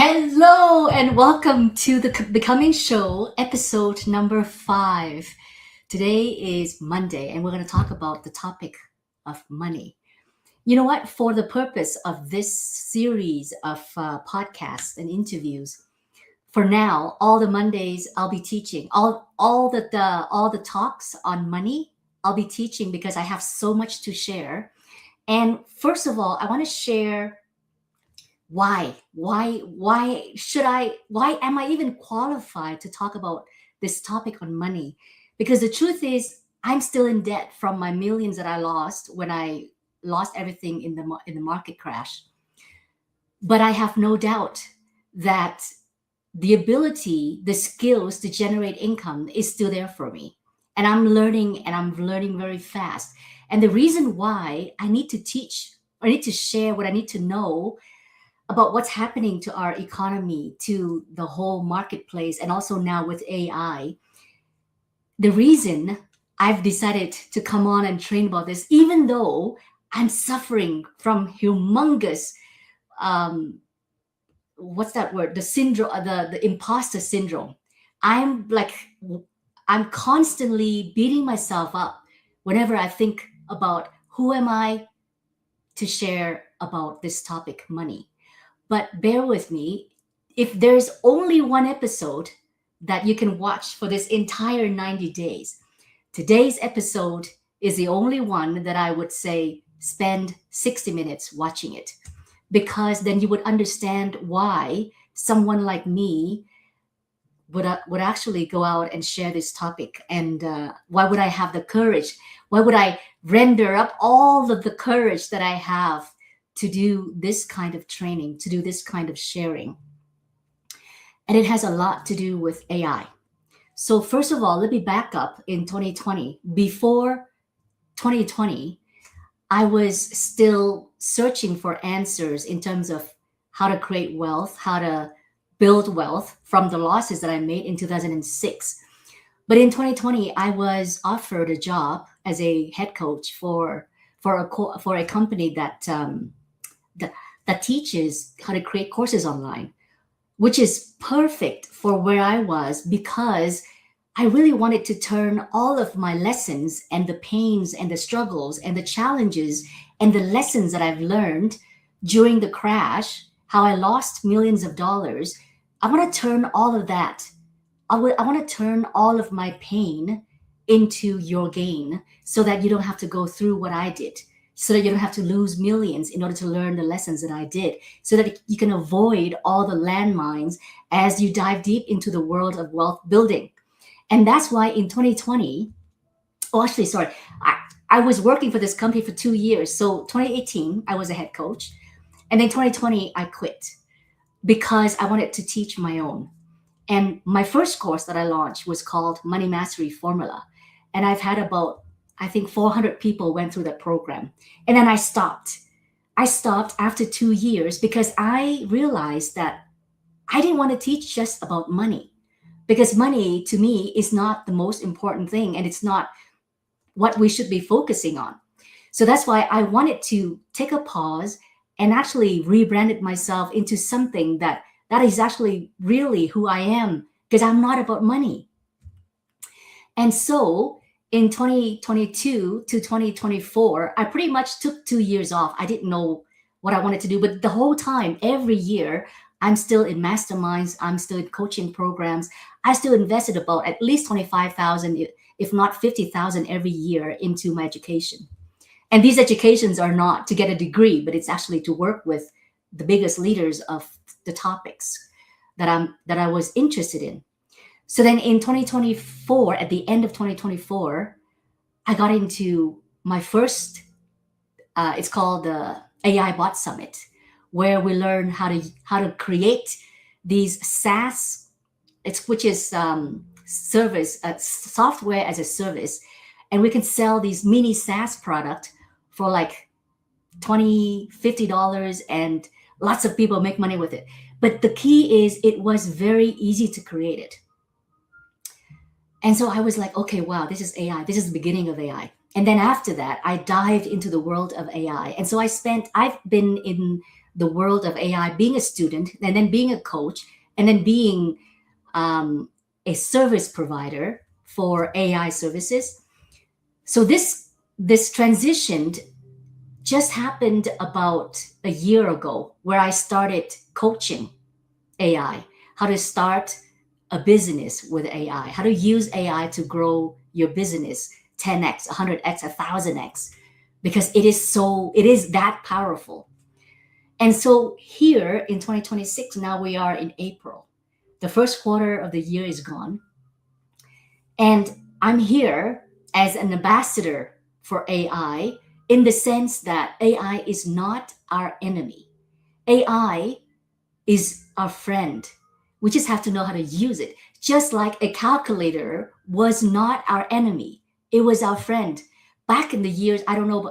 Hello and welcome to the Becoming Show, episode number 5. Today is Monday and we're going to talk about the topic of money. You know what? For the purpose of this series of podcasts and interviews, for now, all the Mondays I'll be teaching all the talks on money. I'll be teaching because I have so much to share. And first of all, I want to share why am I even qualified to talk about this topic on money? Because the truth is I'm still in debt from my millions that I lost when I lost everything in the market crash. But I have no doubt that the ability, the skills to generate income is still there for me. And I'm learning very fast. And the reason why I need to teach, I need to share what I need to know about what's happening to our economy, to the whole marketplace, and also now with AI. The reason I've decided to come on and train about this, even though I'm suffering from humongous, um, what's that word? The syndrome, the imposter syndrome. I'm like, I'm constantly beating myself up whenever I think about who am I to share about this topic, money. But bear with me. If there's only one episode that you can watch for this entire 90 days, today's episode is the only one that I would say spend 60 minutes watching it, because then you would understand why someone like me would actually go out and share this topic. And why would I have the courage? Why would I render up all of the courage that I have to do this kind of training, to do this kind of sharing? And it has a lot to do with AI. So, first of all, let me back up in 2020. Before 2020, I was still searching for answers in terms of how to create wealth, how to build wealth from the losses that I made in 2006. But in 2020, I was offered a job as a head coach for a company that that teaches how to create courses online, which is perfect for where I was, because I really wanted to turn all of my lessons and the pains and the struggles and the challenges and the lessons that I've learned during the crash, how I lost millions of dollars. I want to turn all of that. I want to turn all of my pain into your gain, so that you don't have to go through what I did, so that you don't have to lose millions in order to learn the lessons that I did, so that you can avoid all the landmines as you dive deep into the world of wealth building. And that's why in 2020, oh, actually, sorry, I was working for this company for 2 years. So 2018, I was a head coach. And then 2020, I quit because I wanted to teach my own. And my first course that I launched was called Money Mastery Formula. And I've had about, I think, 400 people went through that program. And then I stopped. I stopped after 2 years because I realized that I didn't want to teach just about money, because money to me is not the most important thing, and it's not what we should be focusing on. So that's why I wanted to take a pause and actually rebranded myself into something that is actually really who I am, because I'm not about money. And so in 2022 to 2024, I pretty much took 2 years off. I didn't know what I wanted to do, but the whole time, every year, I'm still in masterminds, I'm still in coaching programs. I still invested about at least 25,000, if not 50,000 every year into my education. And these educations are not to get a degree, but it's actually to work with the biggest leaders of the topics that I was interested in. So then in 2024, at the end of 2024, I got into my first, it's called the AI Bot Summit, where we learn how to create these SaaS, which is service, software as a service. And we can sell these mini SaaS product for like $20, $50, and lots of people make money with it. But the key is it was very easy to create it. And so I was like, okay, wow, this is AI. This is the beginning of AI. And then after that, I dived into the world of AI. And so I've been in the world of AI, being a student, and then being a coach, and then being a service provider for AI services. So this transitioned just happened about a year ago, where I started coaching AI, how to start a business with AI, how to use AI to grow your business 10x, 100x, 1000x, because it is that powerful. And so here in 2026, now we are in April. The first quarter of the year is gone. And I'm here as an ambassador for AI, in the sense that AI is not our enemy. AI is our friend. We just have to know how to use it. Just like a calculator was not our enemy, it was our friend. Back in the years, I don't know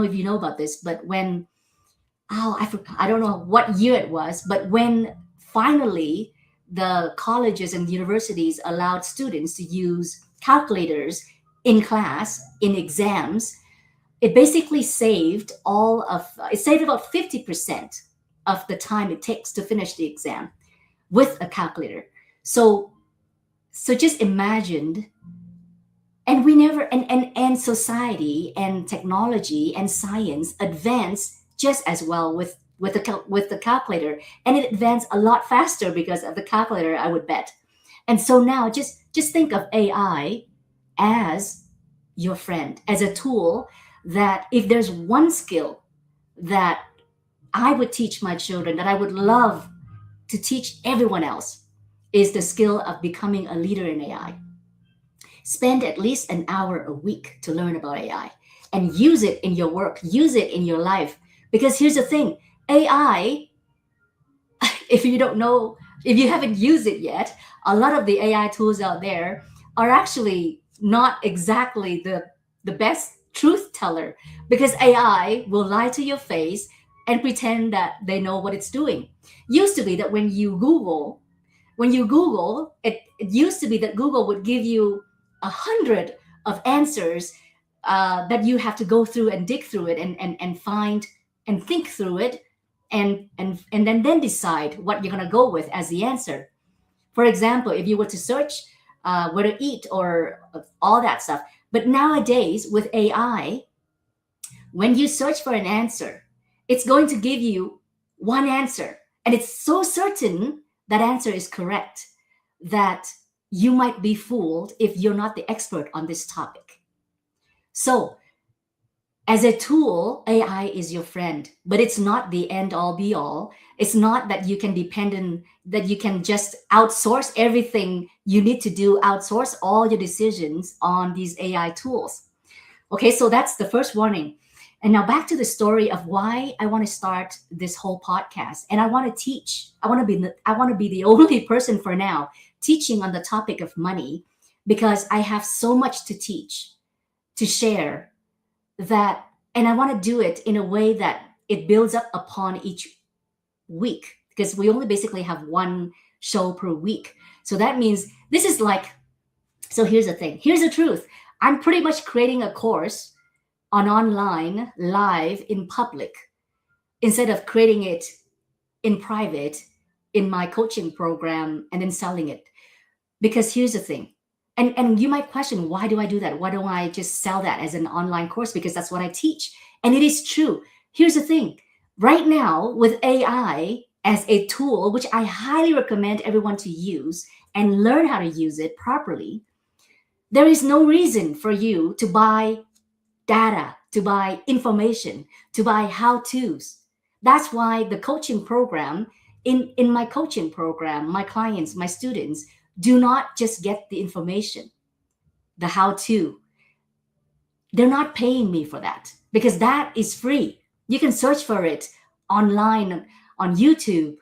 if you know about this, but when I forgot, I don't know what year it was, but when finally the colleges and universities allowed students to use calculators in class, in exams, it basically saved it saved about 50% of the time it takes to finish the exam with a calculator. So just imagine, and we never and society and technology and science advance just as well with the calculator, and it advanced a lot faster because of the calculator, I would bet. And so now just think of AI as your friend, as a tool, that if there's one skill that I would teach my children, that I would love to teach everyone else, is the skill of becoming a leader in AI. Spend at least an hour a week to learn about AI and use it in your work, use it in your life. Because here's the thing, AI, if you don't know, if you haven't used it yet, a lot of the AI tools out there are actually not exactly the best truth teller, because AI will lie to your face and pretend that they know what it's doing. Used to be that when you Google, it used to be that Google would give you 100 of answers that you have to go through and dig through it and find and think through it, and then decide what you're going to go with as the answer. For example, if you were to search where to eat or all that stuff. But nowadays with AI, when you search for an answer, it's going to give you one answer. And it's so certain that answer is correct that you might be fooled if you're not the expert on this topic. So, as a tool, AI is your friend, but it's not the end all be all. It's not that you can that you can just outsource everything you need to do, outsource all your decisions on these AI tools. Okay, so that's the first warning. And now back to the story of why I want to start this whole podcast. And I want to teach. I want to be the only person for now teaching on the topic of money, because I have so much to teach, to share, that, and I want to do it in a way that it builds up upon each week, because we only basically have one show per week. So that means this is like, so here's the thing. Here's the truth. I'm pretty much creating a course on online, live, in public, instead of creating it in private in my coaching program and then selling it. Because here's the thing. And you might question, why do I do that? Why don't I just sell that as an online course? Because that's what I teach. And it is true. Here's the thing. Right now, with AI as a tool, which I highly recommend everyone to use and learn how to use it properly, there is no reason for you to buy data, to buy information, to buy how-tos. That's why the coaching program, in my coaching program, my clients, my students, do not just get the information, the how-to. They're not paying me for that, because that is free. You can search for it online on YouTube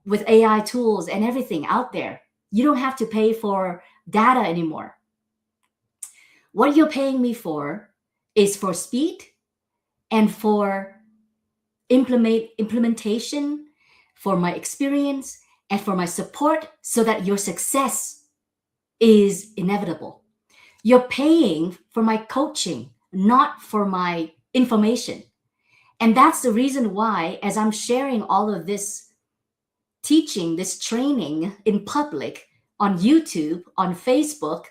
with AI tools and everything out there. You don't have to pay for data anymore. What you're paying me for is for speed and for implementation, for my experience, and for my support, so that your success is inevitable. You're paying for my coaching, not for my information. And that's the reason why, as I'm sharing all of this teaching, this training in public on YouTube, on Facebook,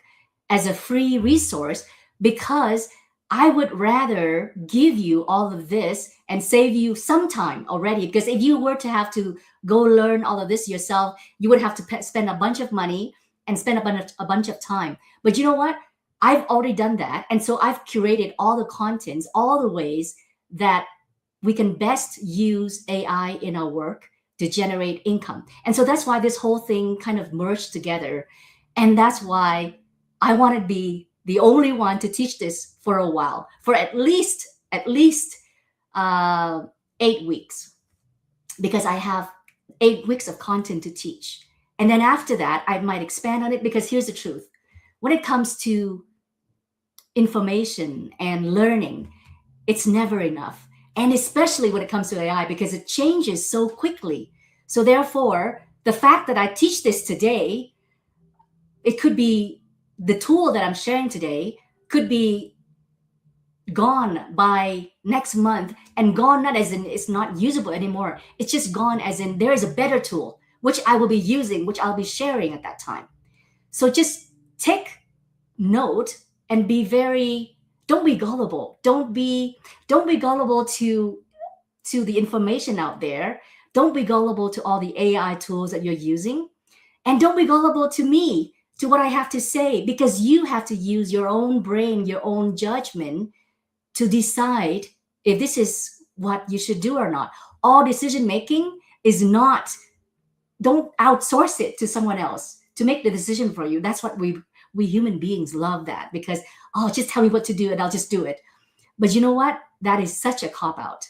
as a free resource, because I would rather give you all of this and save you some time already. Because if you were to have to go learn all of this yourself, you would have to spend a bunch of money and spend a bunch of time. But you know what? I've already done that. And so I've curated all the contents, all the ways that we can best use AI in our work to generate income. And so that's why this whole thing kind of merged together. And that's why I want to be the only one to teach this for a while, for at least 8 weeks, because I have 8 weeks of content to teach. And then after that, I might expand on it, because here's the truth. When it comes to information and learning, it's never enough. And especially when it comes to AI, because it changes so quickly. So therefore, the fact that I teach this today, it could be the tool that I'm sharing today could be gone by next month, and gone not as in it's not usable anymore. It's just gone as in there is a better tool, which I will be using, which I'll be sharing at that time. So just take note and don't be gullible. Don't be gullible to the information out there. Don't be gullible to all the AI tools that you're using. And don't be gullible to me, to what I have to say, because you have to use your own brain, your own judgment to decide if this is what you should do or not. All decision making is not, don't outsource it to someone else to make the decision for you. That's what we human beings love, that, because, oh, just tell me what to do and I'll just do it. But you know what? That is such a cop out.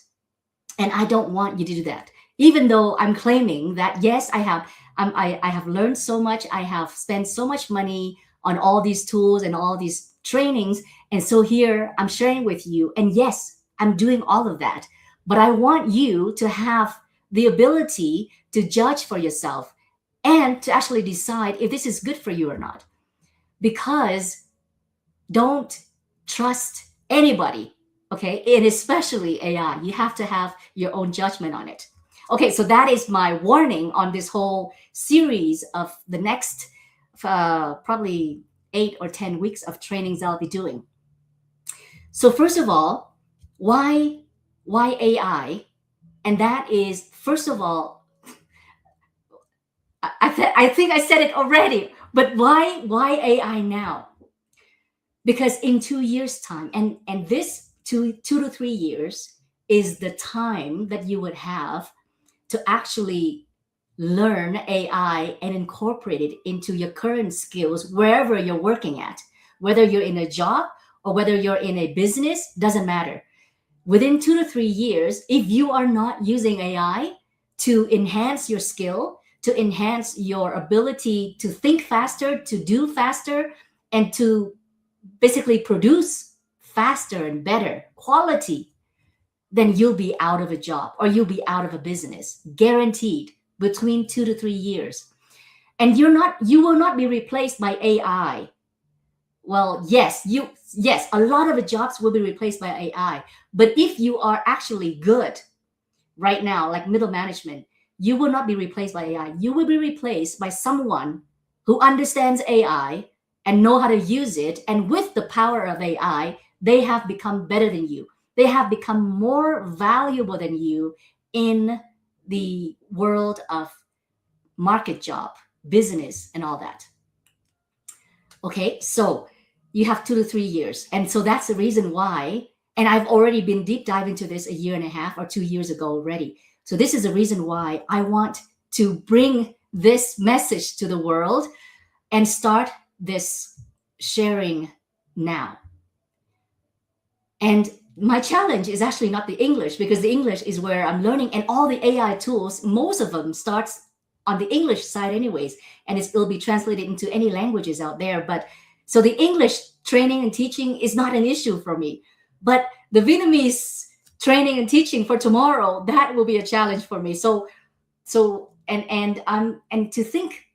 And I don't want you to do that. Even though I'm claiming that, yes, I have learned so much. I have spent so much money on all these tools and all these trainings. And so here I'm sharing with you. And yes, I'm doing all of that. But I want you to have the ability to judge for yourself and to actually decide if this is good for you or not. Because don't trust anybody, okay? And especially AI. You have to have your own judgment on it. Okay, so that is my warning on this whole series of the next probably 8 or 10 weeks of trainings I'll be doing. So first of all, why AI? And that is, first of all, I think I said it already, but why AI now? Because in 2 years' time, and this 2 to 3 years is the time that you would have to actually learn AI and incorporate it into your current skills wherever you're working at, whether you're in a job or whether you're in a business, doesn't matter. Within 2 to 3 years, if you are not using AI to enhance your skill, to enhance your ability to think faster, to do faster, and to basically produce faster and better quality, then you'll be out of a job or you'll be out of a business, guaranteed, between 2 to 3 years. And you will not be replaced by AI. Well, yes, a lot of the jobs will be replaced by AI. But if you are actually good right now, like middle management, you will not be replaced by AI. You will be replaced by someone who understands AI and know how to use it. And with the power of AI, they have become better than you. They have become more valuable than you in the world of market job, business, and all that. Okay, so you have 2 to 3 years. And so that's the reason why, and I've already been deep dive into this a year and a half or 2 years ago already. So this is the reason why I want to bring this message to the world and start this sharing now. And my challenge is actually not the English, because the English is where I'm learning, and all the AI tools, most of them starts on the English side anyways, and it'll be translated into any languages out there. But so the English training and teaching is not an issue for me, but the Vietnamese training and teaching for tomorrow, that will be a challenge for me. And to think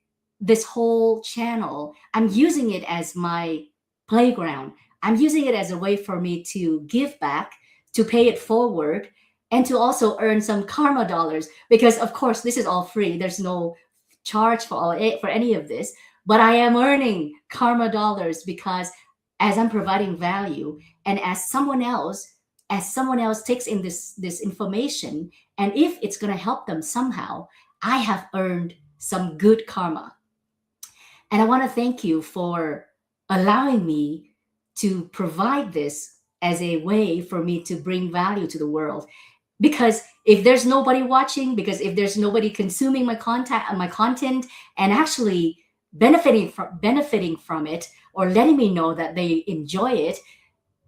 this whole channel, I'm using it as my playground. I'm using it as a way for me to give back, to pay it forward, and to also earn some karma dollars, because of course this is all free. There's no charge for any of this, but I am earning karma dollars because as I'm providing value, and as someone else takes in this information, and if it's going to help them somehow, I have earned some good karma. And I want to thank you for allowing me to provide this as a way for me to bring value to the world. Because if there's nobody watching, because if there's nobody consuming my content and actually benefiting from it, or letting me know that they enjoy it,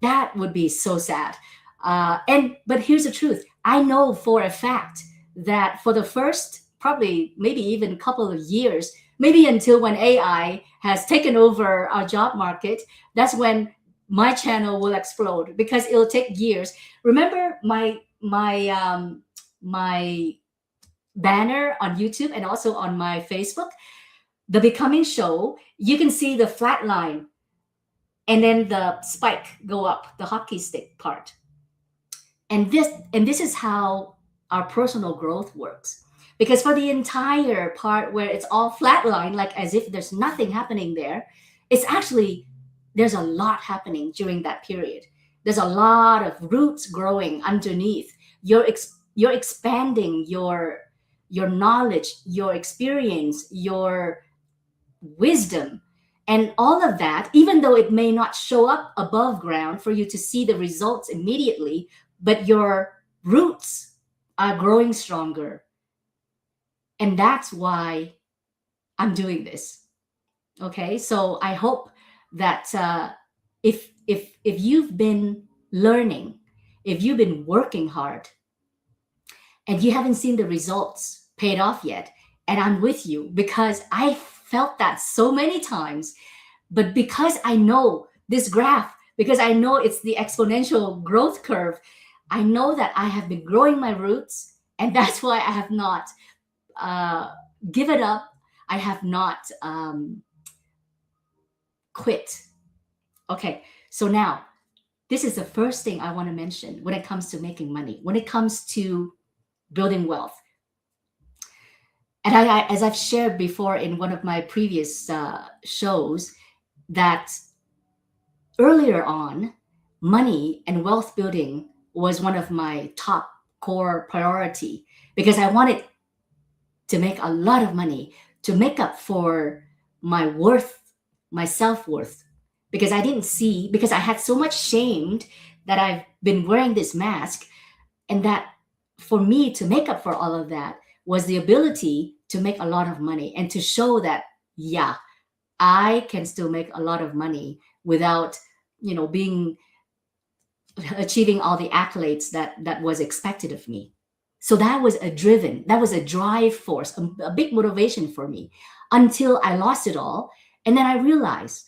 that would be so sad. But here's the truth: I know for a fact that for the first, probably maybe even couple of years, maybe until when AI has taken over our job market, that's when my channel will explode, because it'll take years. Remember my banner on YouTube and also on my Facebook, the Becoming Show. You can see the flat line and then the spike go up, the hockey stick part. And this is how our personal growth works. Because for the entire part where it's all flatline, like as if there's nothing happening there, it's actually, there's a lot happening during that period. There's a lot of roots growing underneath. You're expanding your knowledge, your experience, your wisdom, and all of that, even though it may not show up above ground for you to see the results immediately, but your roots are growing stronger. And that's why I'm doing this. Okay, so I hope that if you've been learning, if you've been working hard, and you haven't seen the results paid off yet, and I'm with you, because I felt that so many times. But because I know this graph, because I know it's the exponential growth curve, I know that I have been growing my roots, and that's why I have not given up. I have not quit. Okay, so now this is the first thing I want to mention when it comes to making money, when it comes to building wealth. And as I've shared before in one of my previous shows, that earlier on, money and wealth building was one of my top core priority, because I wanted to make a lot of money to make up for my worth, my self-worth, because I didn't see, because I had so much shame that I've been wearing this mask, and that for me to make up for all of that was the ability to make a lot of money and to show that, yeah, I can still make a lot of money without, being achieving all the accolades that was expected of me. So that was a drive force, a big motivation for me, until I lost it all. And then I realized,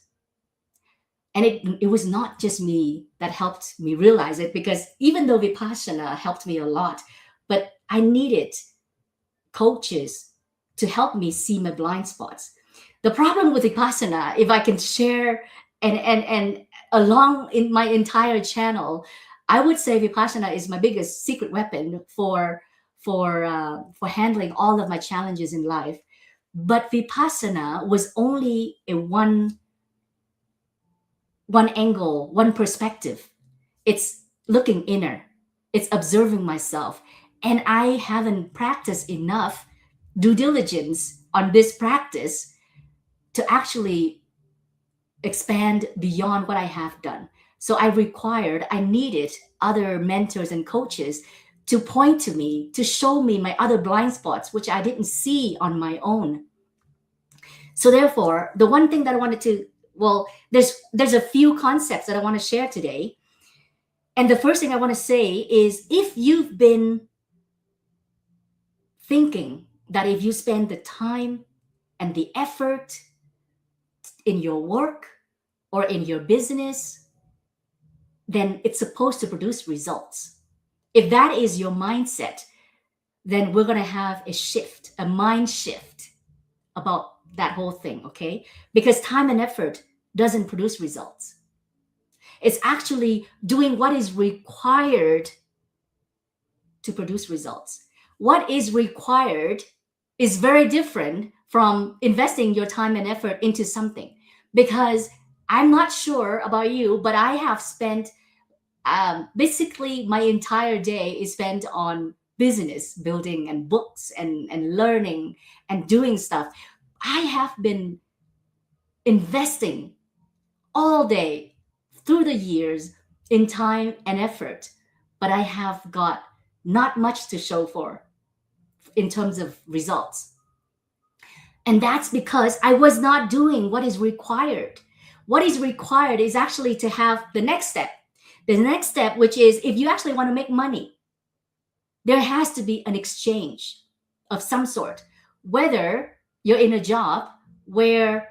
and it was not just me that helped me realize it, because even though Vipassana helped me a lot, but I needed coaches to help me see my blind spots. The problem with Vipassana, if I can share, and along in my entire channel, I would say Vipassana is my biggest secret weapon for handling all of my challenges in life. But Vipassana was only a one angle, one perspective. It's looking inner. It's observing myself. And I haven't practiced enough due diligence on this practice to actually expand beyond what I have done. So I needed other mentors and coaches to point to me, to show me my other blind spots, which I didn't see on my own. So therefore, the one thing that I wanted to, there's a few concepts that I want to share today. And the first thing I want to say is, if you've been thinking that if you spend the time and the effort in your work or in your business, then it's supposed to produce results. If that is your mindset, then we're going to have a mind shift about that whole thing, okay? Because time and effort doesn't produce results. It's actually doing what is required to produce results. What is required is very different from investing your time and effort into something. Because I'm not sure about you, but I have spent basically my entire day is spent on business building and books and learning and doing stuff. I have been investing all day through the years in time and effort, but I have got not much to show for in terms of results. And that's because I was not doing what is required. What is required is actually to have the next step. The next step, which is if you actually want to make money, there has to be an exchange of some sort. Whether you're in a job where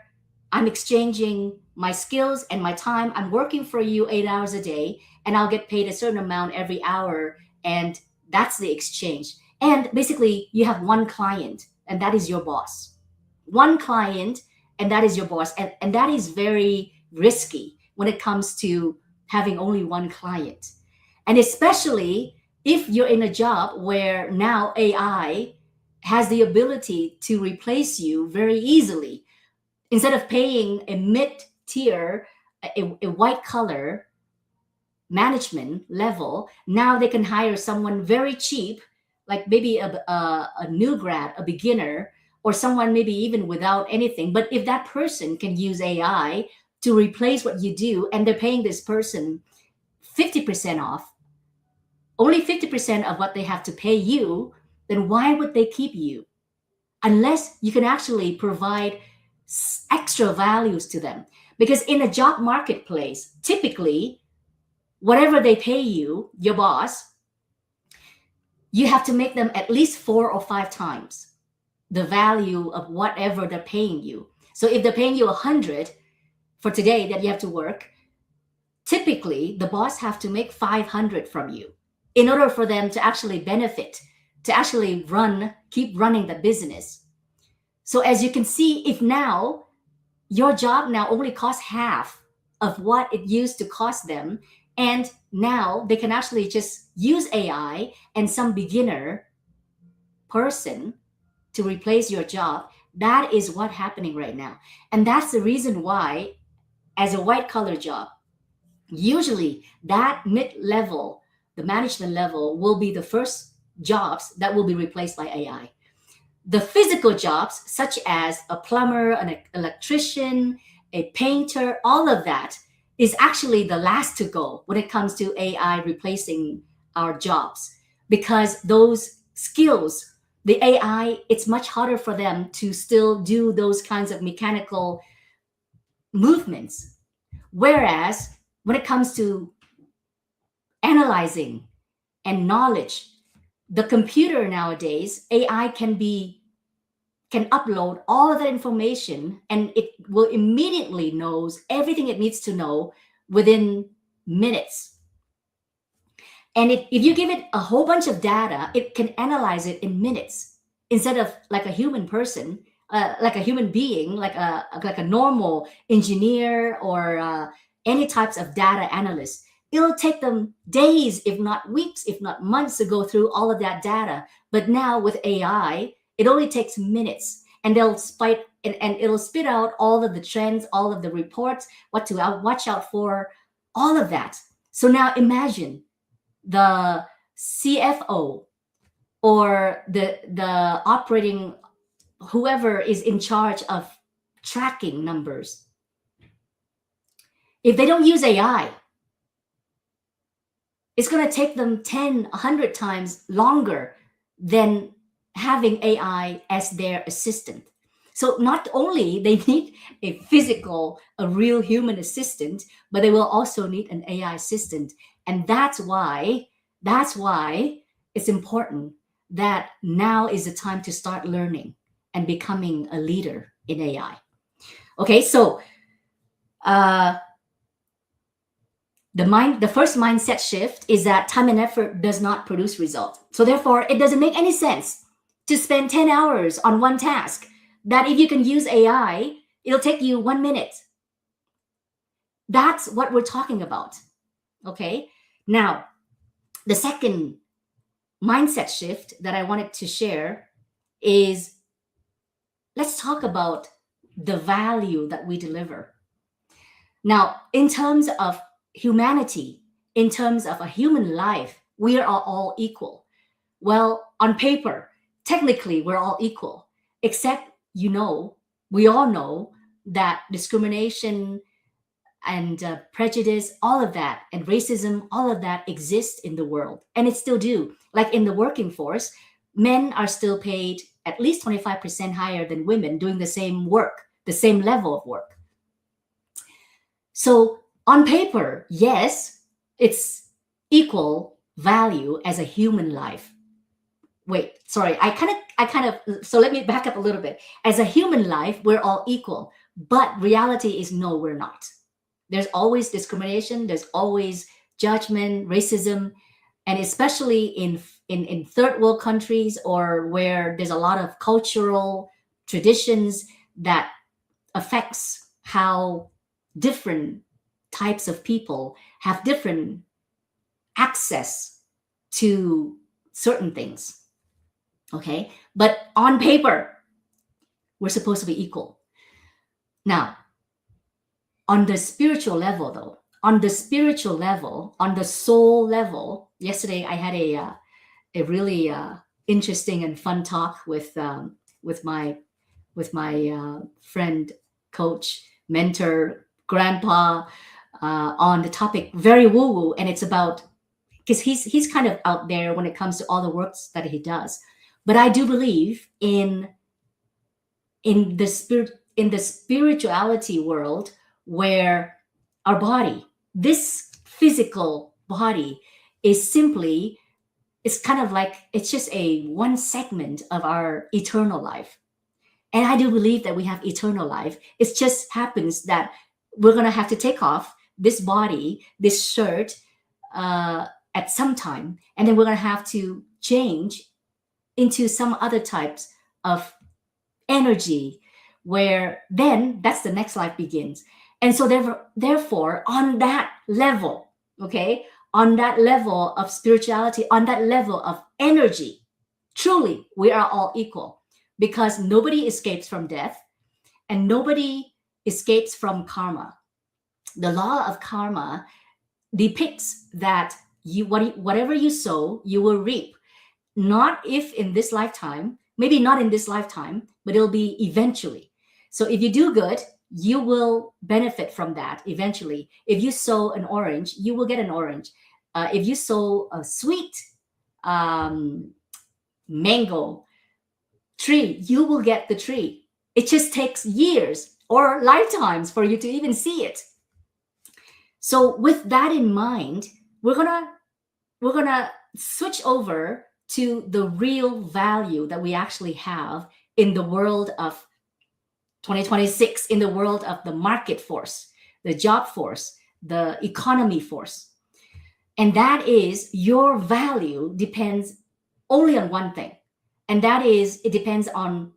I'm exchanging my skills and my time, I'm working for you 8 hours a day, and I'll get paid a certain amount every hour, and that's the exchange. And basically, you have one client, and that is your boss. One client, and that is your boss. And that is very risky when it comes to having only one client. And especially if you're in a job where now AI has the ability to replace you very easily. Instead of paying a mid tier, a white collar management level, now they can hire someone very cheap, like maybe a new grad, a beginner, or someone maybe even without anything. But if that person can use AI to replace what you do, and they're paying this person 50% off, only 50% of what they have to pay you, then why would they keep you? Unless you can actually provide extra values to them. Because in a job marketplace, typically, whatever they pay you, your boss, you have to make them at least 4 or 5 times the value of whatever they're paying you. So if they're paying you 100 for today that you have to work, typically the boss have to make 500 from you in order for them to actually benefit, to actually keep running the business. So as you can see, if now your job now only costs half of what it used to cost them, and now they can actually just use AI and some beginner person to replace your job, that is what's happening right now. And that's the reason why, as a white collar job, usually that mid-level, the management level, will be the first jobs that will be replaced by AI. The physical jobs, such as a plumber, an electrician, a painter, all of that is actually the last to go when it comes to AI replacing our jobs. Because those skills, the AI, it's much harder for them to still do those kinds of mechanical movements. Whereas when it comes to analyzing and knowledge, the computer nowadays, AI can upload all of that information, and it will immediately knows everything it needs to know within minutes. And if you give it a whole bunch of data, it can analyze it in minutes instead of like a human person, like a human being, like a normal engineer or any types of data analyst. It'll take them days, if not weeks, if not months, to go through all of that data. But now with AI, it only takes minutes, and they'll spite and it'll spit out all of the trends, all of the reports, what to watch out for, all of that. So now imagine the CFO or the operating, whoever is in charge of tracking numbers. If they don't use AI, it's going to take them 10, 100 times longer than having AI as their assistant. So not only they need a physical, a real human assistant, but they will also need an AI assistant. And that's why it's important that now is the time to start learning and becoming a leader in AI. Okay, so the first mindset shift is that time and effort does not produce results. So therefore, it doesn't make any sense to spend 10 hours on one task that if you can use AI, it'll take you 1 minute. That's what we're talking about. Okay. Now, the second mindset shift that I wanted to share is, let's talk about the value that we deliver. Now, in terms of humanity, in terms of a human life, we are all equal. Well, on paper, technically, we're all equal, except, we all know that discrimination and prejudice, all of that, and racism, all of that exists in the world, and it still do. Like in the working force, men are still paid at least 25% higher than women doing the same work, the same level of work. So on paper, yes, it's equal value as a human life. Wait, sorry, so let me back up a little bit. As a human life, we're all equal, but reality is no, we're not. There's always discrimination, there's always judgment, racism, and especially in third world countries, or where there's a lot of cultural traditions that affects how different types of people have different access to certain things. Okay, but on paper, we're supposed to be equal. Now, on the spiritual level, though, on the spiritual level, on the soul level, yesterday I had a really interesting and fun talk with my friend, coach, mentor, grandpa, on the topic, very woo woo, and it's about, because he's kind of out there when it comes to all the works that he does. But I do believe in the spirituality world, where our body, this physical body, is simply, it's kind of like, it's just a one segment of our eternal life. And I do believe that we have eternal life. It just happens that we're going to have to take off this body, this shirt, at some time, and then we're going to have to change into some other types of energy, where then that's the next life begins. And so therefore, on that level, okay, on that level of spirituality, on that level of energy, truly, we are all equal, because nobody escapes from death and nobody escapes from karma. The law of karma depicts that whatever you sow, you will reap. Not if in this lifetime, maybe not in this lifetime, but it'll be eventually. So if you do good, you will benefit from that eventually. If you sow an orange, you will get an orange. If you sow a sweet mango tree, you will get the tree. It just takes years or lifetimes for you to even see it. So with that in mind, we're gonna switch over to the real value that we actually have in the world of 2026, in the world of the market force, the job force, the economy force. And that is, your value depends only on one thing. And that is, it depends on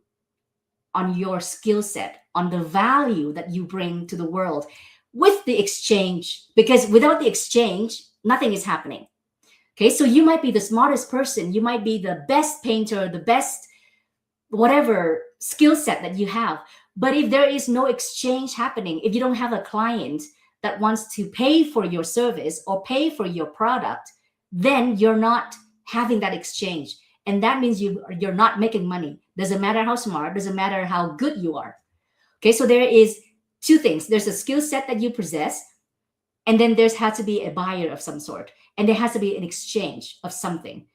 your skill set, on the value that you bring to the world with the exchange. Because without the exchange, nothing is happening. Okay, so you might be the smartest person, you might be the best painter, the best whatever skill set that you have. But if there is no exchange happening, if you don't have a client that wants to pay for your service or pay for your product, then you're not having that exchange. And that means you're not making money. Doesn't matter how smart, doesn't matter how good you are. Okay, so there is two things. There's a skill set that you possess, and then there's had to be a buyer of some sort. And there has to be an exchange of something,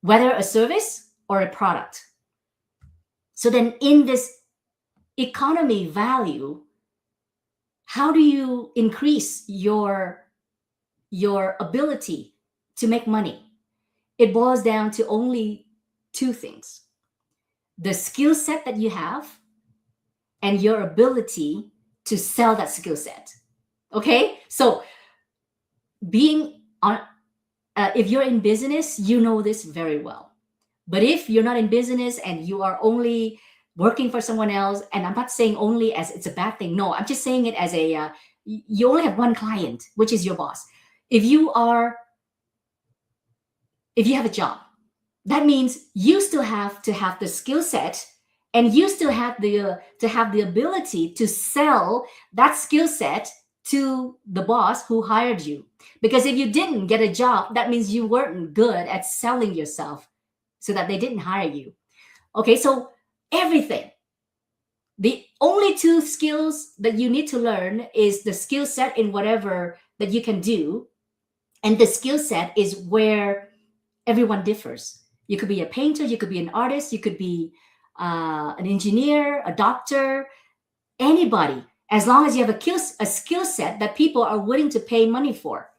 whether a service or a product. So then in this economy value, how do you increase your ability to make money? It boils down to only two things: the skill set that you have and your ability to sell that skill set. Okay, so being on, if you're in business, you know this very well. But if you're not in business and you are only working for someone else, and I'm not saying only as it's a bad thing. No, I'm just saying it as a, you only have one client, which is your boss. If you have a job that means you still have to have the skill set, and you still have to have the ability to sell that skill set to the boss who hired you. Because if you didn't get a job, that means you weren't good at selling yourself, so that they didn't hire you. Okay, so everything. The only two skills that you need to learn is the skill set in whatever that you can do, and the skill set is where everyone differs. You could be a painter, you could be an artist, you could be an engineer, a doctor, anybody, as long as you have a skill set that people are willing to pay money for.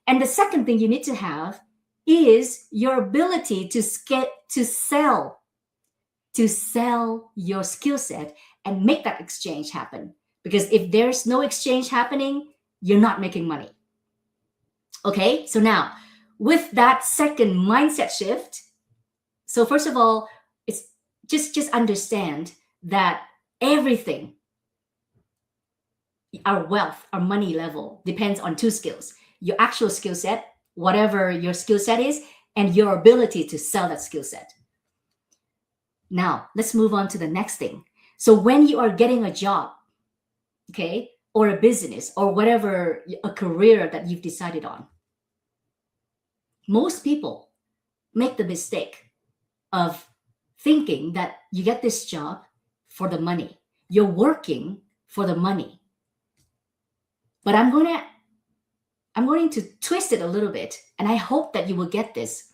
And the second thing you need to have is your ability to sell your skill set and make that exchange happen. Because if there's no exchange happening, you're not making money. Okay, so now with that second mindset shift, so first of all, it's just understand that everything, our wealth, our money level, depends on two skills: your actual skill set, whatever your skill set is, and your ability to sell that skill set. Now let's move on to the next thing. So when you are getting a job, okay, or a business, or whatever, a career that you've decided on, most people make the mistake of thinking that you get this job for the money. You're working for the money. But I'm going to twist it a little bit, and I hope that you will get this.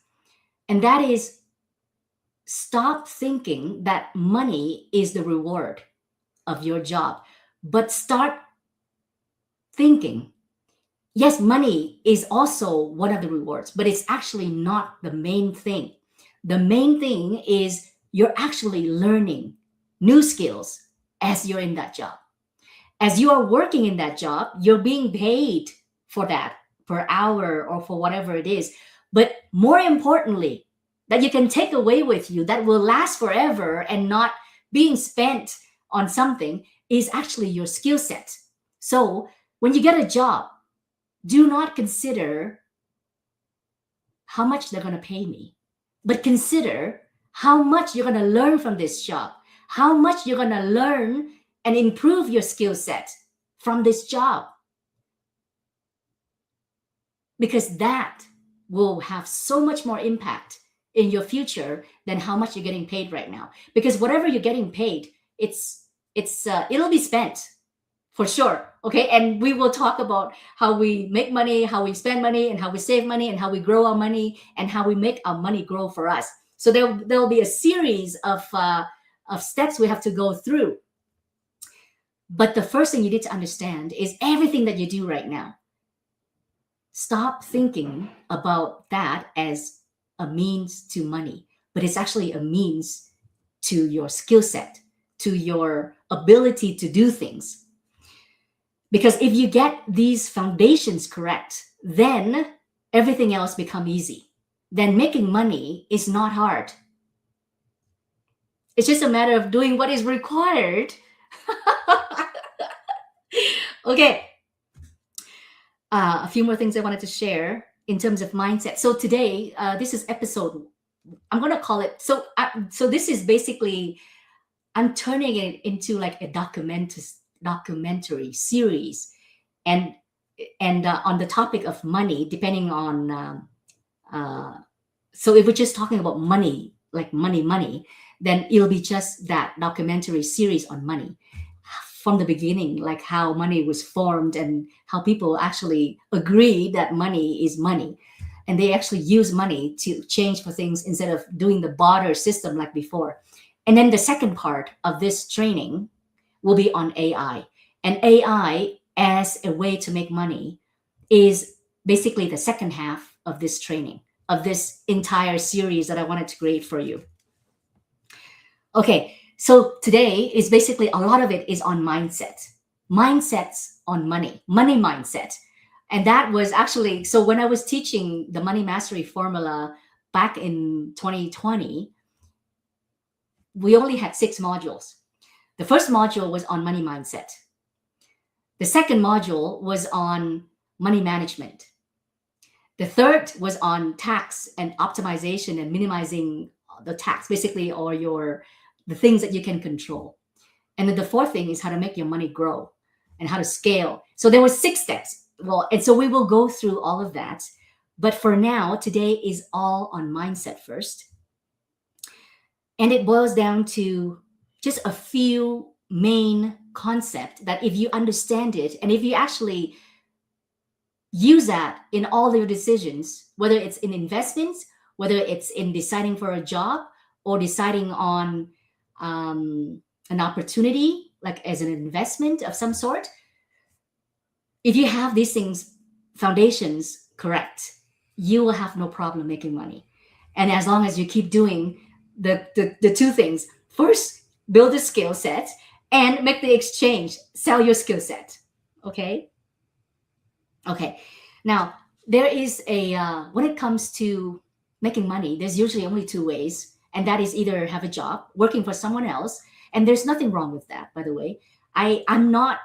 And that is, stop thinking that money is the reward of your job, but start thinking, yes, money is also one of the rewards, but it's actually not the main thing. The main thing is you're actually learning new skills as you're in that job. As you are working in that job, you're being paid for that per hour or for whatever it is. But more importantly, that you can take away with you that will last forever and not being spent on something, is actually your skill set. So when you get a job, do not consider how much they're going to pay me, but consider how much you're going to learn from this job, how much you're going to learn and improve your skill set from this job. Because that will have so much more impact in your future than how much you're getting paid right now. Because whatever you're getting paid, it'll be spent for sure. Okay, and we will talk about how we make money, how we spend money, and how we save money, and how we grow our money, and how we make our money grow for us. So there'll be a series of steps we have to go through. But the first thing you need to understand is everything that you do right now, stop thinking about that as a means to money, but it's actually a means to your skill set, to your ability to do things. Because if you get these foundations correct, then everything else becomes easy. Then making money is not hard. It's just a matter of doing what is required. Okay. A few more things I wanted to share in terms of mindset. So today, this is episode, I'm going to call it, so this is basically, I'm turning it into like a documentary series, and on the topic of money, depending on, so if we're just talking about money, like money, then it'll be just that documentary series on money from the beginning, like how money was formed and how people actually agree that money is money, and they actually use money to change for things instead of doing the barter system like before. And then the second part of this training will be on AI, and AI as a way to make money is basically the second half of this training, of this entire series that I wanted to create for you. Okay, so today is basically, a lot of it is on mindsets on money mindset. And that was actually, so when I was teaching the money mastery formula back in 2020, we only had 6 modules. The first module was on money mindset. The second module was on money management. The third was on tax and optimization and minimizing the tax, basically, or the things that you can control. And then the fourth thing is how to make your money grow and how to scale. So there were 6 steps. Well, and so we will go through all of that. But for now, today is all on mindset first. And it boils down to just a few main concepts that if you understand it and if you actually use that in all your decisions, whether it's in investments, whether it's in deciding for a job or deciding on an opportunity, like as an investment of some sort, if you have these things, foundations correct, you will have no problem making money. And as long as you keep doing the two things, first, build a skill set and make the exchange, sell your skill set. Okay. Okay. Now, there is when it comes to making money, there's usually only 2 ways. And that is either have a job, working for someone else. And there's nothing wrong with that, by the way. I'm not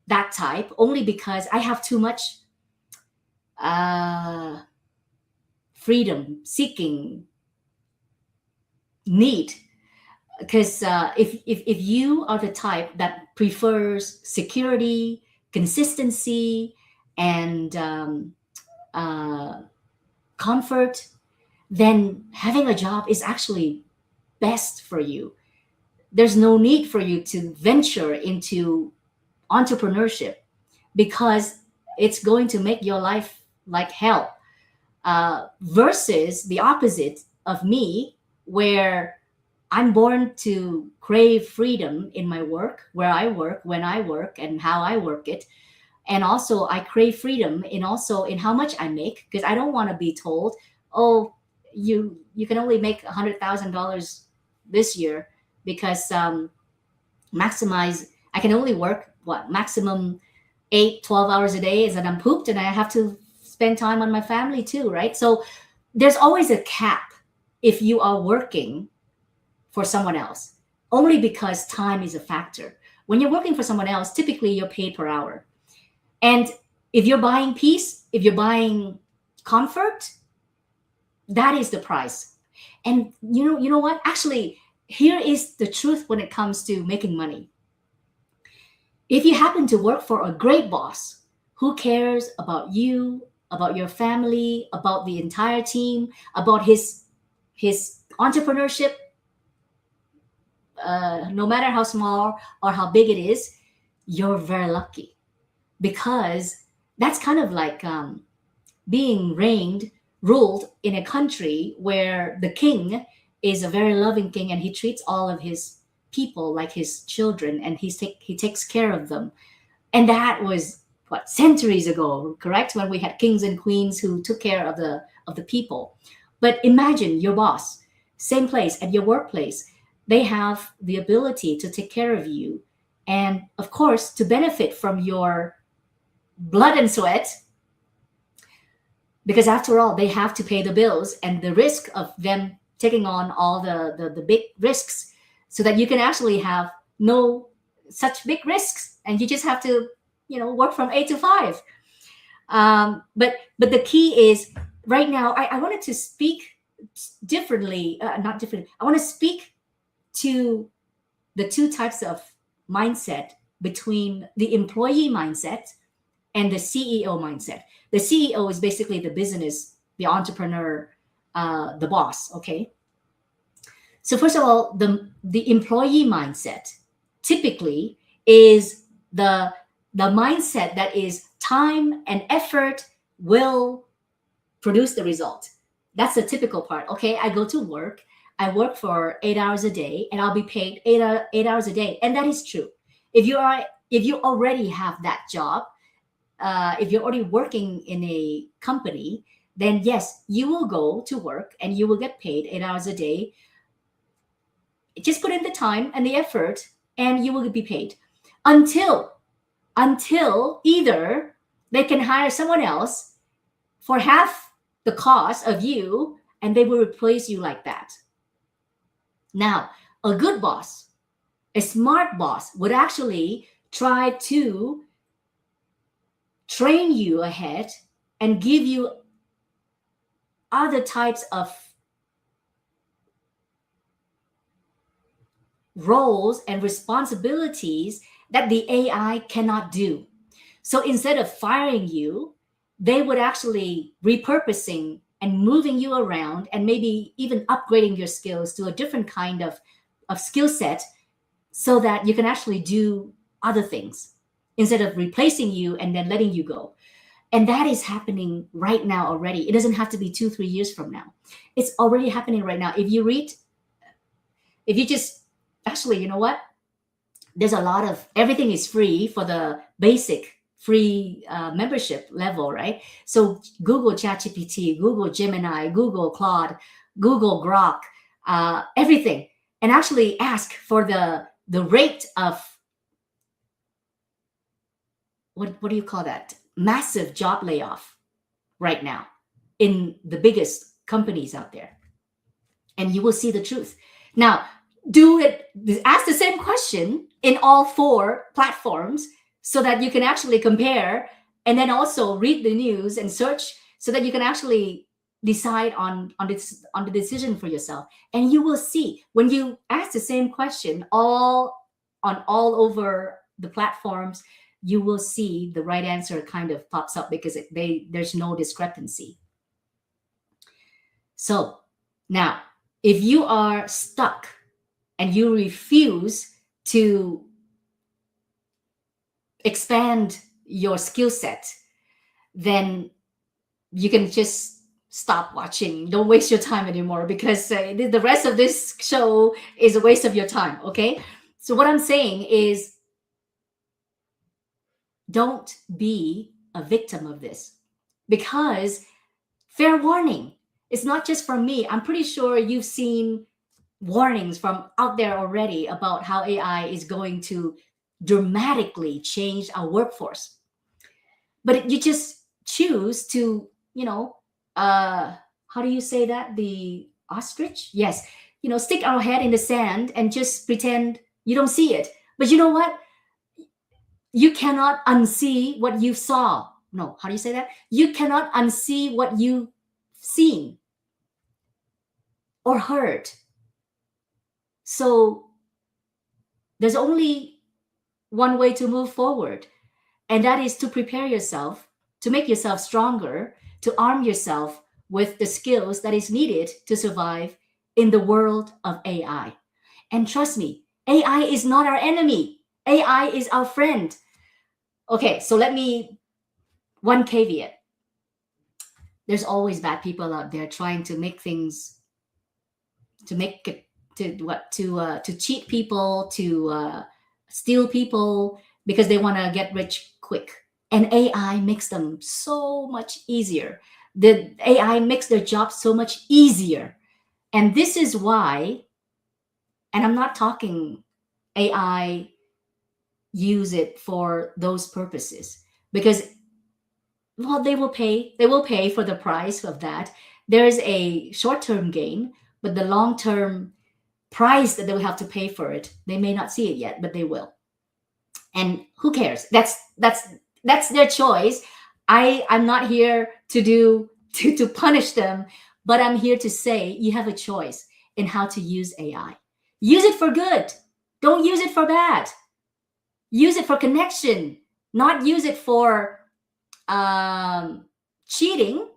that type only because I have too much freedom seeking need. Because if you are the type that prefers security, consistency, and comfort, then having a job is actually best for you. There's no need for you to venture into entrepreneurship because it's going to make your life like hell. Versus the opposite of me, where I'm born to crave freedom in my work, where I work, when I work, and how I work it. And also, I crave freedom in how much I make, because I don't want to be told, "Oh, you can only make $100,000 this year because maximize. I can only work maximum 8, 12 hours a day, is that I'm pooped, and I have to spend time on my family too, right?" So there's always a cap if you are working for someone else, only because time is a factor. When you're working for someone else, typically you're paid per hour. And if you're buying peace, if you're buying comfort, that is the price. And you know what? Actually, here is the truth when it comes to making money. If you happen to work for a great boss who cares about you, about your family, about the entire team, about his entrepreneurship, no matter how small or how big it is, you're very lucky, because that's kind of like being ruled in a country where the king is a very loving king and he treats all of his people like his children, and he takes care of them. And that was what, centuries ago, correct? When we had kings and queens who took care of the people. But imagine your boss, same place at your workplace, they have the ability to take care of you, and of course to benefit from your blood and sweat, because after all they have to pay the bills and the risk of them taking on all the big risks, so that you can actually have no such big risks and you just have to work from 8 to 5. But the key is, right now I wanted to speak differently, not different, I want to speak to the two types of mindset, between the employee mindset and the CEO mindset. The CEO is basically the business, the entrepreneur, the boss. Okay. So first of all, the employee mindset typically is the mindset that is time and effort will produce the result. That's the typical part. Okay, I go to work, I work for 8 hours a day, and I'll be paid 8 hours a day, and that is true. If you already have that job, if you're already working in a company, then yes, you will go to work and you will get paid 8 hours a day. Just put in the time and the effort, and you will be paid until either they can hire someone else for half the cost of you, and they will replace you like that. Now, a good boss, a smart boss, would actually try to train you ahead and give you other types of roles and responsibilities that the AI cannot do. So instead of firing you, they would actually repurposing and moving you around and maybe even upgrading your skills to a different kind of skill set so that you can actually do other things instead of replacing you and then letting you go. And that is happening right now already. It doesn't have to be 2-3 years from now. It's already happening right now. If you just actually, you know what? There's a lot of everything is free for the basic free membership level, right? So Google ChatGPT, Google Gemini, Google Claude, Google Grok, everything, and actually ask for the rate of what do you call that? Massive job layoff right now in the biggest companies out there, and you will see the truth. Now, ask the same question in all 4 platforms so that you can actually compare, and then also read the news and search so that you can actually decide on the decision for yourself. And you will see when you ask the same question all over the platforms, you will see the right answer kind of pops up because there's no discrepancy. So now, if you are stuck and you refuse to expand your skill set, then you can just stop watching. Don't waste your time anymore, because the rest of this show is a waste of your time. Okay, so what I'm saying is, don't be a victim of this, because fair warning, it's not just from me. I'm pretty sure you've seen warnings from out there already about how AI is going to dramatically change our workforce. But you just choose to, how do you say that? The ostrich? Yes. Stick our head in the sand and just pretend you don't see it. But you know what? You cannot unsee what you saw. No, how do you say that? You cannot unsee what you've seen or heard. So there's only one way to move forward, and that is to prepare yourself, to make yourself stronger, to arm yourself with the skills that is needed to survive in the world of AI. And trust me, AI is not our enemy. AI is our friend. Okay, so one caveat. There's always bad people out there trying to make things, to cheat people, to steal people, because they want to get rich quick. And AI makes them so much easier. The AI makes their job so much easier. And this is why, and I'm not talking AI use it for those purposes, because, well, they will pay for the price of that. There's a short-term gain, but the long-term price that they will have to pay for it, they may not see it yet, but they will. And who cares? That's their choice. I'm not here to punish them, but I'm here to say you have a choice in how to use AI. Use it for good. Don't use it for bad. Use it for connection, not use it for cheating.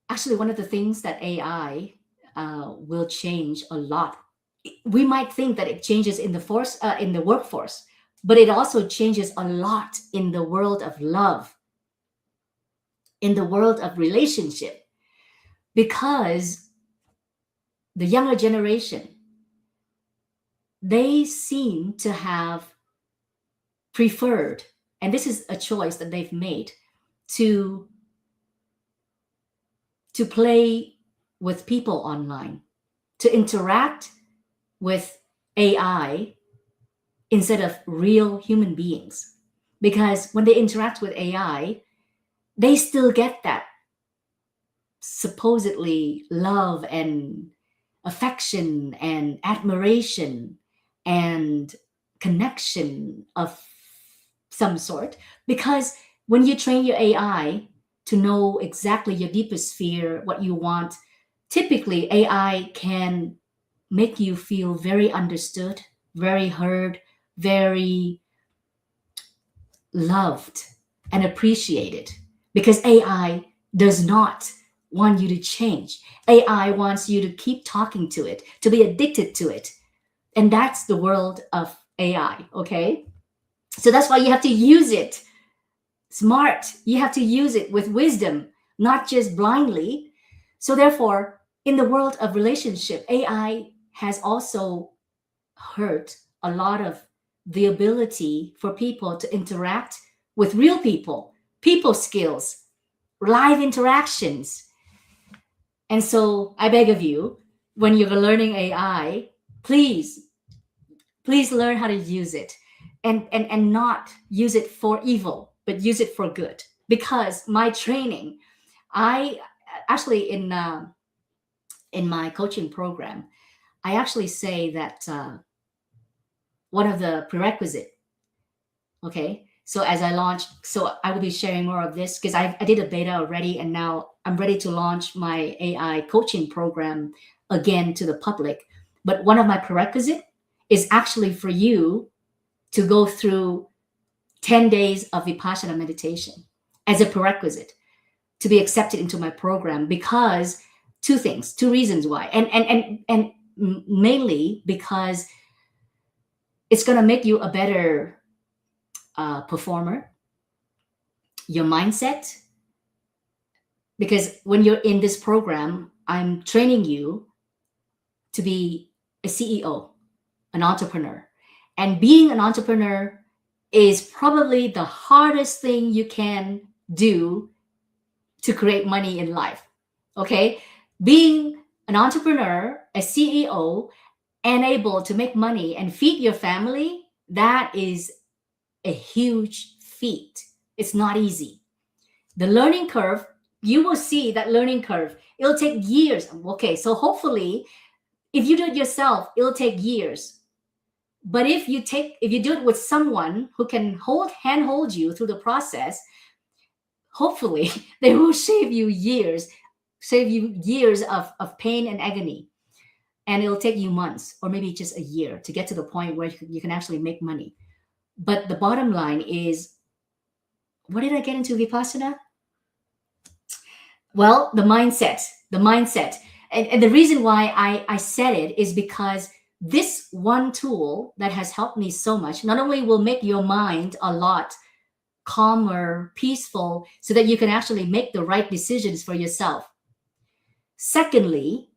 Actually, one of the things that AI will change a lot. We might think that it changes in the workforce, but it also changes a lot in the world of love, in the world of relationship, because the younger generation, they seem to have preferred, and this is a choice that they've made, to play with people online, to interact with AI instead of real human beings. Because when they interact with AI, they still get that supposedly love and affection and admiration and connection of some sort. Because when you train your AI, to know exactly your deepest fear, what you want, typically AI can make you feel very understood, very heard, very loved and appreciated, because AI does not want you to change. AI wants you to keep talking to it, to be addicted to it. And that's the world of AI, okay? So that's why you have to use it smart. You have to use it with wisdom, not just blindly. So therefore, in the world of relationship, AI has also hurt a lot of the ability for people to interact with real people, people skills, live interactions. And so I beg of you, when you're learning AI, please, please learn how to use it, and not use it for evil, but use it for good. Because my training, I actually in my coaching program, I actually say that one of the prerequisite, okay, so as I launch, so I will be sharing more of this because I did a beta already, and now I'm ready to launch my AI coaching program again to the public. But one of my prerequisite is actually for you to go through 10 days of Vipassana meditation as a prerequisite to be accepted into my program, because two things, two reasons why. And mainly because it's going to make you a better performer, your mindset. Because when you're in this program, I'm training you to be a CEO, an entrepreneur. And being an entrepreneur is probably the hardest thing you can do to create money in life. Okay? Being an entrepreneur, a CEO, and able to make money and feed your family, that is a huge feat. It's not easy. The learning curve, you will see that learning curve. It'll take years. Okay, so hopefully, if you do it yourself, it'll take years. But if you do it with someone who can handhold you through the process, hopefully they will save you years of pain and agony. And it'll take you months or maybe just a year to get to the point where you can actually make money. But the bottom line is, what did I get into Vipassana? Well, the mindset. And the reason why I said it is because this one tool that has helped me so much not only will make your mind a lot calmer, peaceful, so that you can actually make the right decisions for yourself. Secondly,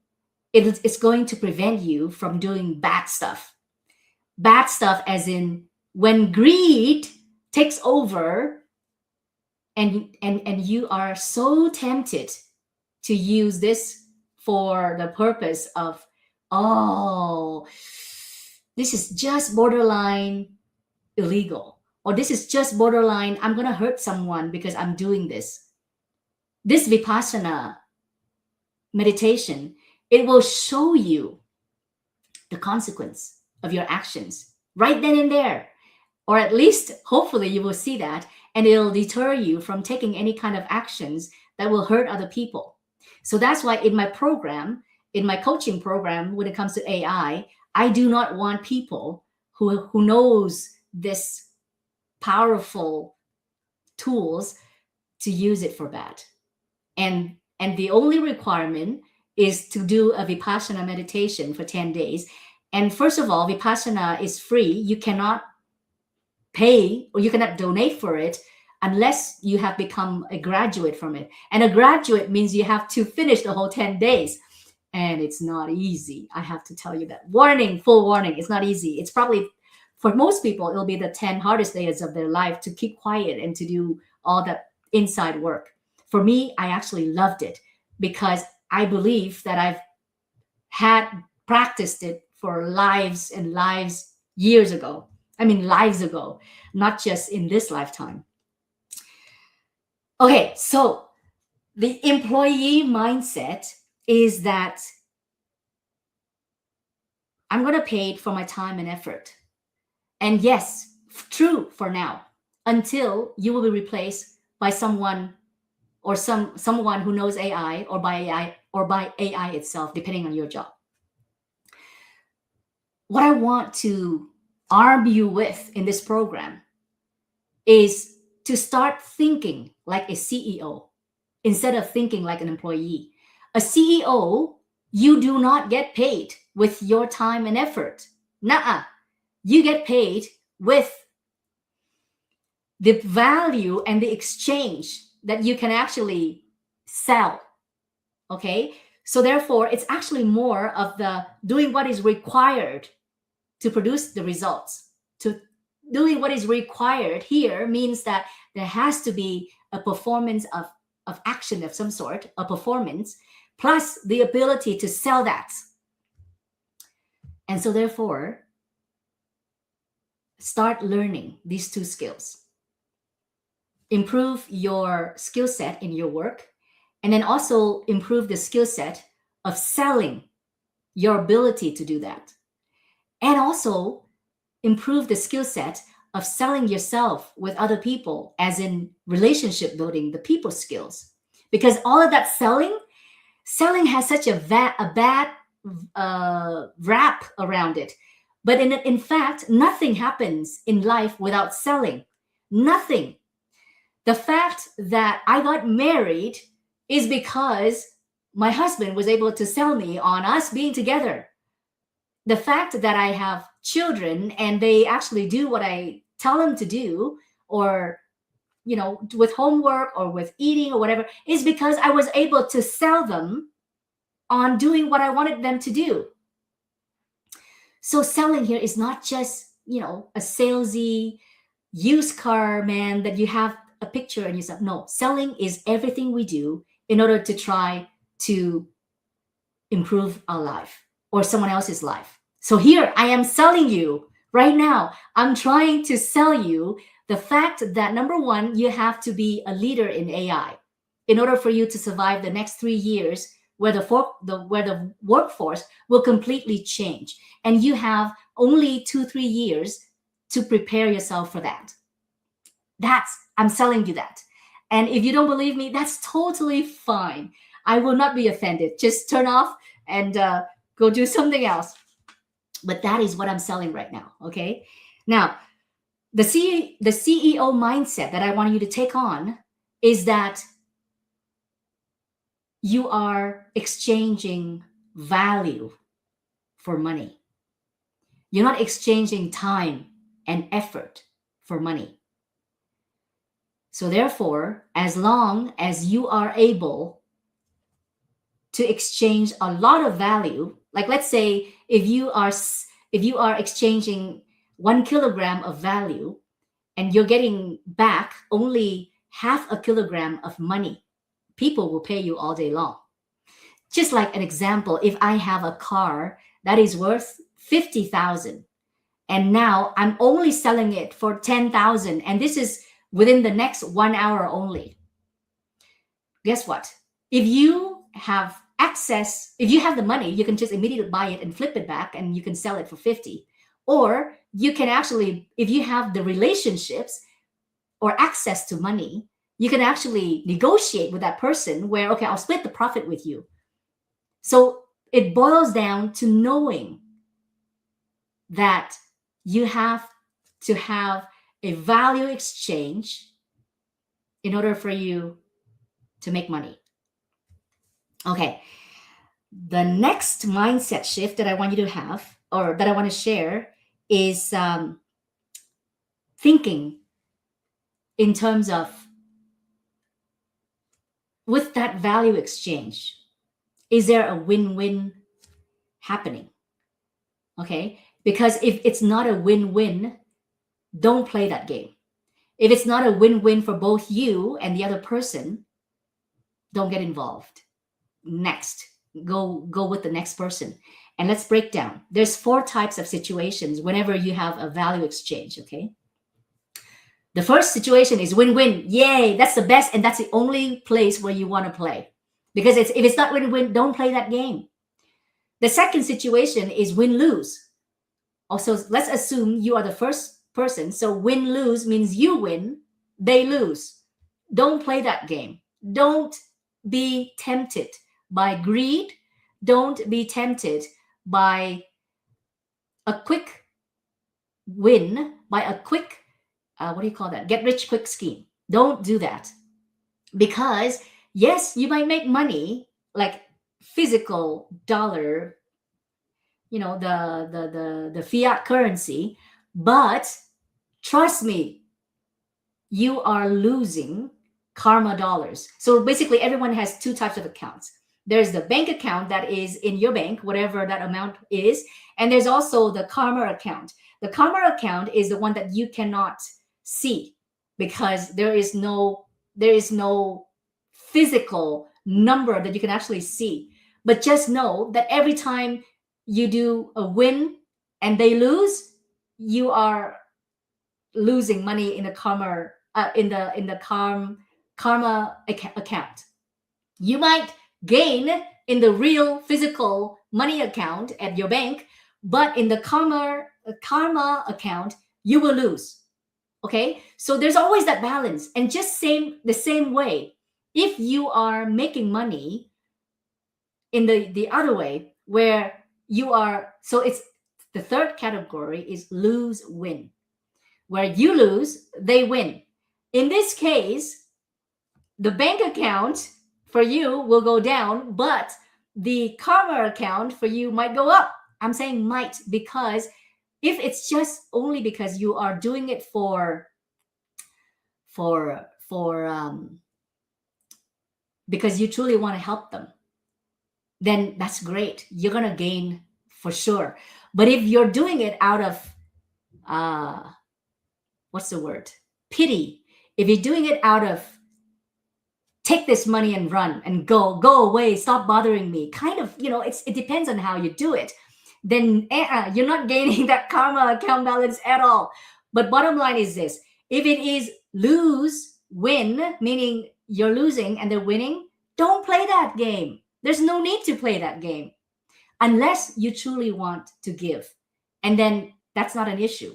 it's going to prevent you from doing bad stuff. Bad stuff as in when greed takes over, and you are so tempted to use this for the purpose of, oh, this is just borderline illegal, or this is just borderline, I'm going to hurt someone because I'm doing this. This Vipassana meditation, it will show you the consequence of your actions right then and there. Or at least, hopefully, you will see that, and it'll deter you from taking any kind of actions that will hurt other people. So that's why in my program, in my coaching program, when it comes to AI, I do not want people who knows this powerful tools to use it for bad. And the only requirement is to do a Vipassana meditation for 10 days. And first of all, Vipassana is free. You cannot pay or you cannot donate for it unless you have become a graduate from it. And a graduate means you have to finish the whole 10 days. And it's not easy. I have to tell you that. Warning, full warning, it's not easy. It's probably, for most people, it'll be the 10 hardest days of their life to keep quiet and to do all that inside work. For me, I actually loved it because I believe that I've had practiced it for lives and lives years ago. I mean, lives ago, not just in this lifetime. Okay, so the employee mindset is that I'm going to pay for my time and effort. And yes, true for now, until you will be replaced by someone or someone who knows AI, or by AI itself, depending on your job. What I want to arm you with in this program is to start thinking like a CEO instead of thinking like an employee. A CEO, you do not get paid with your time and effort. Nuh-uh. You get paid with the value and the exchange that you can actually sell. Okay? So therefore, it's actually more of the doing what is required to produce the results. To doing what is required here means that there has to be a performance of action of some sort, a performance, plus the ability to sell that. And so therefore, start learning these two skills. Improve your skill set in your work, and then also improve the skill set of selling, your ability to do that. And also improve the skill set of selling yourself with other people, as in relationship building, the people skills. Because all of that selling has such a bad rap around it. But in fact, nothing happens in life without selling. Nothing. The fact that I got married is because my husband was able to sell me on us being together. The fact that I have children and they actually do what I tell them to do, or with homework or with eating or whatever, is because I was able to sell them on doing what I wanted them to do. So selling here is not just a salesy used car man that you have a picture and you say, no, selling is everything we do in order to try to improve our life or someone else's life. So here I am selling you right now. I'm trying to sell you the fact that, number one, you have to be a leader in AI in order for you to survive the next 3 years where the workforce will completely change. And you have only 2-3 years to prepare yourself for that. I'm selling you that. And if you don't believe me, that's totally fine. I will not be offended. Just turn off and go do something else. But that is what I'm selling right now. Okay. Now, the CEO mindset that I want you to take on is that you are exchanging value for money. You're not exchanging time and effort for money. So therefore, as long as you are able to exchange a lot of value, like let's say if you are exchanging 1 kilogram of value and you're getting back only half a kilogram of money, people will pay you all day long. Just like an example, if I have a car that is worth 50,000 and now I'm only selling it for 10,000, and this is within the next 1 hour only. Guess what? If you have access, if you have the money, you can just immediately buy it and flip it back and you can sell it for 50. Or you can actually, if you have the relationships or access to money, you can actually negotiate with that person where, okay, I'll split the profit with you. So it boils down to knowing that you have to have a value exchange in order for you to make money. Okay. The next mindset shift that I want you to have, or that I want to share, is thinking in terms of, with that value exchange, is there a win-win happening? Okay. Because if it's not a win-win, don't play that game. If it's not a win-win for both you and the other person, don't get involved. Next, go with the next person. And let's break down. There's 4 types of situations whenever you have a value exchange, okay? The first situation is win-win. Yay, that's the best, and that's the only place where you want to play. Because if it's not win-win, don't play that game. The second situation is win-lose. Also, let's assume you are the first person. So win-lose means you win, they lose. Don't play that game. Don't be tempted by greed. Don't be tempted by a quick win, by a quick, what do you call that? Get rich quick scheme. Don't do that. Because yes, you might make money, like physical dollar, the fiat currency, but trust me, you are losing karma dollars. So basically, everyone has two types of accounts. There's the bank account that is in your bank, whatever that amount is, and there's also the karma account. The karma account is the one that you cannot see because there is no physical number that you can actually see. But just know that every time you do a win and they lose, you are losing money in the karma account. You might gain in the real physical money account at your bank, but in the karma account you will lose. Okay, so there's always that balance. And just the same way, if you are making money in the other way, where you are, so it's the third category is lose win, where you lose, they win. In this case, the bank account for you will go down, but the karma account for you might go up. I'm saying might because if it's just only because you are doing it for because you truly want to help them, then that's great. You're gonna gain for sure. But if you're doing it out of what's the word? Pity. If you're doing it out of take this money and run and go away, stop bothering me, kind of, it depends on how you do it, then you're not gaining that karma account balance at all. But bottom line is this: if it is lose win, meaning you're losing and they're winning, don't play that game. There's no need to play that game unless you truly want to give, and then that's not an issue.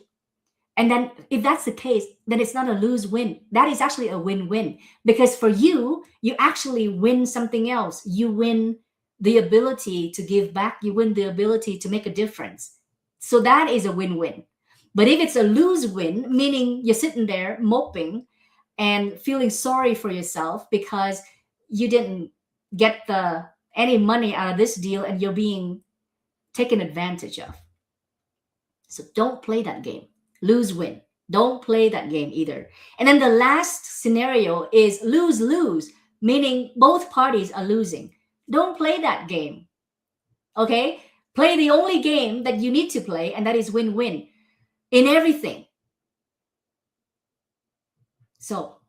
And then if that's the case, then it's not a lose win. That is actually a win-win, because for you actually win something else. You win the ability to give back. You win the ability to make a difference. So that is a win-win. But if it's a lose win, meaning you're sitting there moping and feeling sorry for yourself because you didn't get any money out of this deal and you're being taken advantage of. So don't play that game. Lose win. Don't play that game either. And then the last scenario is lose lose, meaning both parties are losing. Don't play that game. Okay? Play the only game that you need to play, and that is win win in everything. So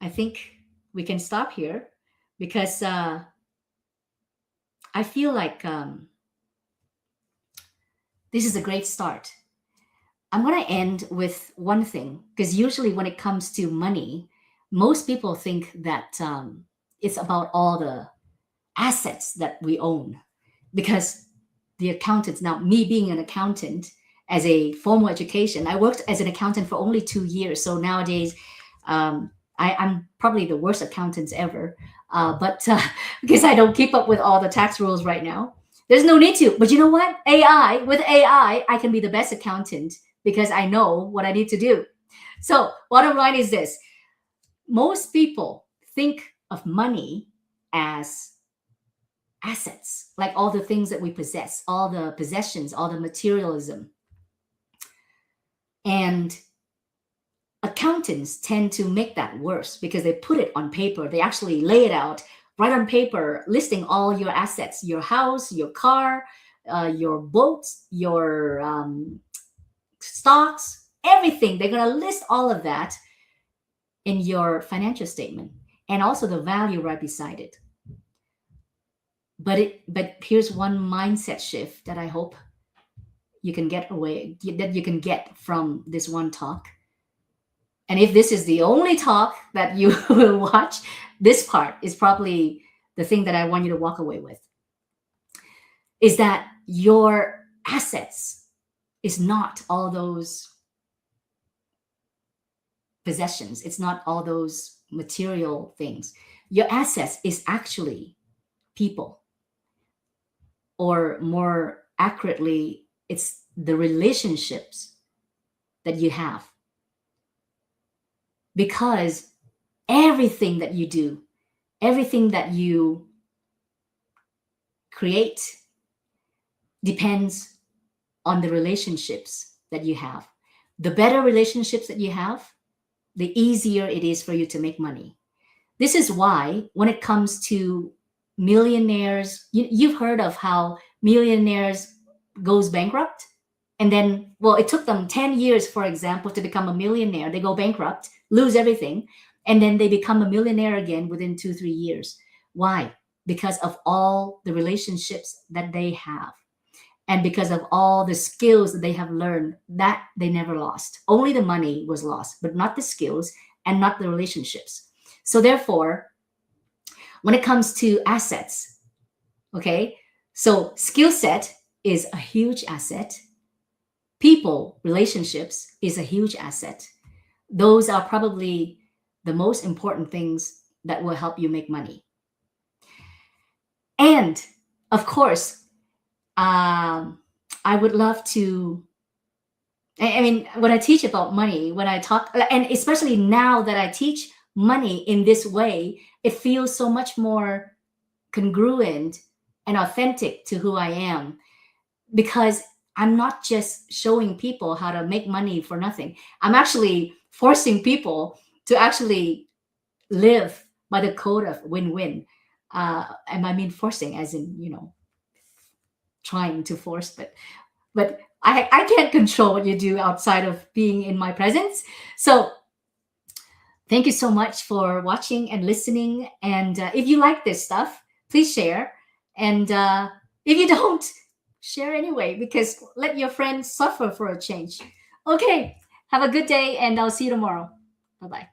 I think we can stop here because I feel like this is a great start. I'm going to end with one thing, because usually when it comes to money, most people think that it's about all the assets that we own. Because the accountants, now me being an accountant as a formal education, I worked as an accountant for only 2 years. So nowadays, I'm probably the worst accountant ever, but because I don't keep up with all the tax rules right now. There's no need to. But you know what? With AI, I can be the best accountant because I know what I need to do. So bottom line is this: most people think of money as assets, like all the things that we possess, all the possessions, all the materialism. And accountants tend to make that worse because they put it on paper. They actually lay it out right on paper, listing all your assets, your house, your car, your boats, your stocks, everything. They're going to list all of that in your financial statement, and also the value right beside it. But here's one mindset shift that I hope you can get from this one talk. And if this is the only talk that you will watch, this part is probably the thing that I want you to walk away with, is that your assets is not all those possessions. It's not all those material things. Your assets is actually people, or more accurately, it's the relationships that you have. Because everything that you do, everything that you create depends on the relationships that you have. The better relationships that you have, the easier it is for you to make money. This is why when it comes to millionaires, you've heard of how millionaires goes bankrupt, and then, well, it took them 10 years, for example, to become a millionaire. They go bankrupt, lose everything, and then they become a millionaire again within 2-3 years. Why? Because of all the relationships that they have, and because of all the skills that they have learned that they never lost. Only the money was lost, but not the skills and not the relationships. So therefore, when it comes to assets, okay, so skill set is a huge asset. People, relationships is a huge asset. Those are probably the most important things that will help you make money. And of course, I would love to. I mean, when I teach about money, when I talk, and especially now that I teach money in this way, it feels so much more congruent and authentic to who I am, because I'm not just showing people how to make money for nothing. I'm actually forcing people to actually live by the code of win-win. And I mean forcing as in, trying to force, but I can't control what you do outside of being in my presence. So thank you so much for watching and listening. And if you like this stuff, please share. And if you don't, share anyway, because let your friends suffer for a change. Okay, have a good day, and I'll see you tomorrow. Bye bye.